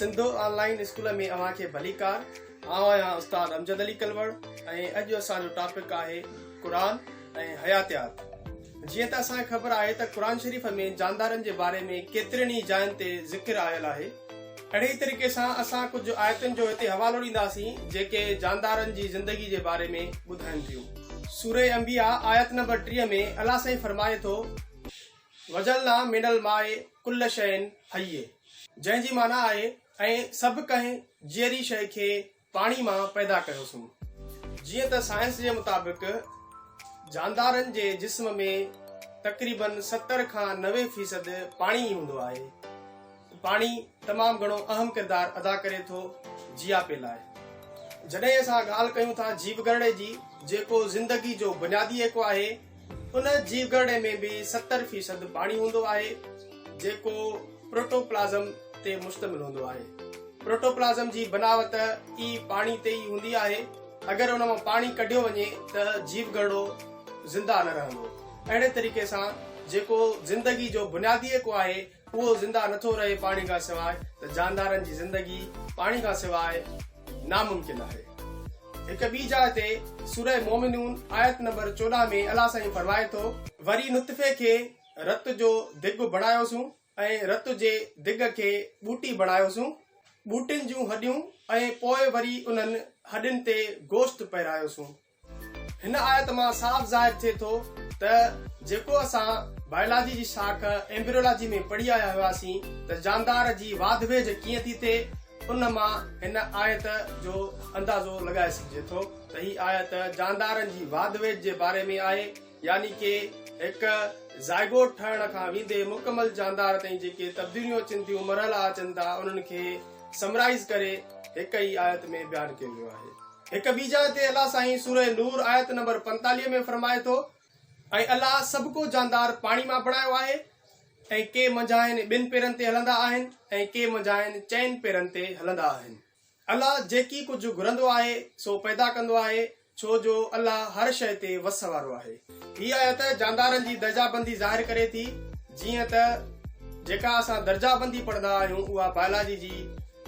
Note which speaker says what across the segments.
Speaker 1: Sindhu online school में अवां खे भलीकार। आहियां उस्ताद अमजद अली कलवड़ ऐं अॼु असांजो टॉपिक आहे क़ुरान ऐं हयातियात। जीअं त असांखे ख़बर आहे त क़ुरान शरीफ़ में जानदारनि जे बारे में केतिरनि ई जायुनि ते ज़िक्र आयल आहे। अहिड़े तरीक़े सां असां कुझु आयतुनि जो हिते हवालो ॾींदासीं जेके जानदारनि जी ज़िंदगी जे बारे में ॿुधाइनि थियूं। सूरह अंबिया आयत नंबर 3 में अल्लाह साईं फरमाए थो, वजलना मिनल माए कुल शैइन हय्ये, जंहिंजी माना आहे ऐं सभु कंहिं जीअरी शइ खे पाणी मां पैदा कयोसीं। जीअं त साइंस जे मुताबिक़ जानदारनि जे जिस्म में तक़रीबन 70 खां 90% पाणी ई हूंदो आहे। पाणी तमामु घणो अहम किरदार अदा करे थो जियापे लाइ। जॾहिं असां ॻाल्हि कयूं था जीवगरड़े जी, जेको ज़िंदगी जो बुनियादी हिकु आहे, उन जीवगरड़े में बि 70% पाणी हूंदो आहे, जेको प्रोटोप्लाज़म ते मुश्तमिल हूंदो आहे। प्रोटोप्लाज़म जी बनावट ई पाणी ते ई हूंदी आहे। अगरि उन मां पाणी कढियो वञे त जीवगरड़ो ज़िंदा न रहंदो। अहिड़े तरीक़े सां जेको ज़िंदगी जो बुनियादी हिकु आहे उहो ज़िंदा नथो रहे पाणी खां सवाइ, त जानदारनि जी ज़िंदगी पाणी खां सवाइ नामुमकिन आहे। हिकु ॿी जाइ ते सूरह मोमिनून आयत नंबर 14 में अल्लाह साईं फरमाए थो, वरी नुतफ़े खे रत जो दिग बणायोसीं ऐं रत जे दिग खे ॿूटी बणायोसीं, ॿूटियुनि जूं हॾियूं ऐं पोइ वरी उन्हनि हॾियुनि ते गोश्त पहिरायोसीं। हिन आयत मां साफ़ ज़ाहिर थिए थो त जेको असां बायोलॉजी जी शाख एम्ब्रियोलॉजी में पढ़ी आया हुआसीं त जानदार जी वाध वेझ कीअं थी थिए, उन मां हिन आयत जो अंदाज़ो लॻाए सघिजे थो त ही आयत जानदारनि जी वाध वेझ जे बारे में आहे। यानी कि हिकु ज़ाइगोट ठहण खां वेंदे मुकमल जानदार ताईं जेके तब्दीलियूं अचनि थियूं, मरहला अचनि था, उन्हनि खे समराइज़ करे हिकु ई आयत में बयानु कयो वियो आहे। हिकु ॿी जाइ ते अल्लाह साईं सूरह नूर आयत नंबर 45 में फरमाए थो, ऐं अल्लाह सभु को जानदार पाणी मां बणायो आहे, ऐं के मंझाइनि 2 पेरनि ते हलंदा आहिनि ऐं के मंझाइनि 4 पेरनि ते हलंदा आहिनि। अल्लाह जेकी कुझु घुरंदो आहे सो पैदा कंदो आहे, छो जो अल्लाह हर शइ ते वस वारो आहे। हीअ आयत जानदारनि जी दर्जाबंदी ज़ाहिर करे थी। जीअं त जेका असां दर्जाबंदी पढ़ंदा आहियूं उहा बायोलॉजी जी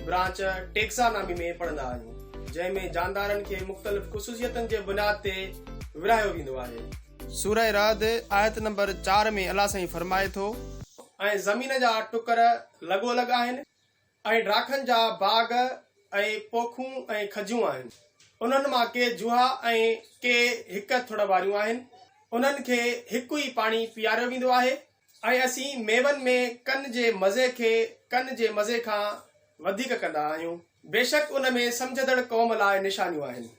Speaker 1: ब्रांच टेक्सानॉमी में पढ़ंदा आहियूं, जंहिंमें जानदारनि खे मुख़्तलिफ़ ख़ुसूसियतुनि जे बुनियाद ते विरहायो वेंदो आहे। सूरह राद आयत नंबर 4 में अल्लाह साईं फरमाए थो, ऐं ज़मीन जा टुकर लॻोलॻ आहिनि ऐं ड्राखनि जा बाग ऐं पोखूं ऐं खजूं आहिनि। उन्हनि मां के जुहा ऐं के हिकु थुड़ वारियूं आहिनि। उन्हनि खे हिकु ई पाणी पीआरियो वेंदो आहे, ऐं असीं मेवनि में कन जे मज़े खे कन जे मज़े खां वधीक कंदा आहियूं। बेशक उन में सम्झदड़ क़ौम लाइ निशानियूं आहिनि।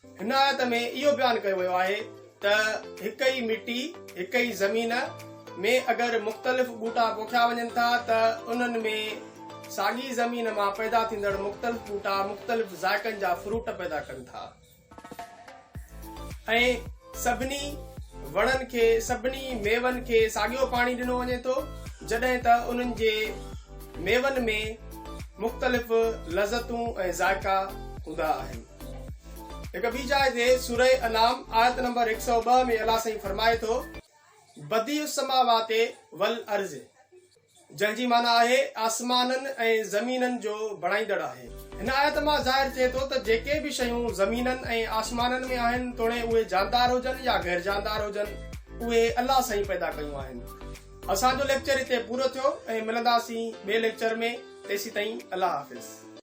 Speaker 1: हिन आयत में इहो बयानु कयो वियो आहे त हिकु ई मिटी हिकु ई ज़मीन में अगरि मुख़्तलिफ़ ॿूटा पोखिया वञनि था त उन्हनि में साॻी ज़मीन मां पैदा थींदड़ मुख़्तलिफ़ ॿूटा मुख़्तलिफ़ ज़ाइक़नि जा फ्रूट पैदा कनि था, ऐं सभिनी वणनि खे सभिनी मेवनि खे साॻियो पाणी ॾिनो वञे थो, जॾहिं त उन्हनि जे मेवनि में मुख़्तलिफ़ लज़तूं ऐं ज़ाइक़ा हूंदा आहिनि। हिकु ॿी जाइ ते सूरह अनाम आयत नंबर 102 में अल्लाह साईं फरमाए थो, बदीउस समावाते वल अर्ज़, जंहिंजी माना आहे आसमाननि ऐं ज़मीननि जो बणाईंदड़ आहे। हिन आयत मां ज़ाहिर थिए थो त जेके बि शयूं ज़मीननि ऐं आसमाननि में आहिनि, तोड़े उहे जानदार हुजनि या गैर जानदार हुजनि, उहे अल्लाह साईं पैदा कयूं आहिनि। असांजो लेक्चर हिते पूरो थियो ऐं मिलंदासीं ॿिए लेक्चर में। तेसीं ताईं अल्लाह हाफ़िज़।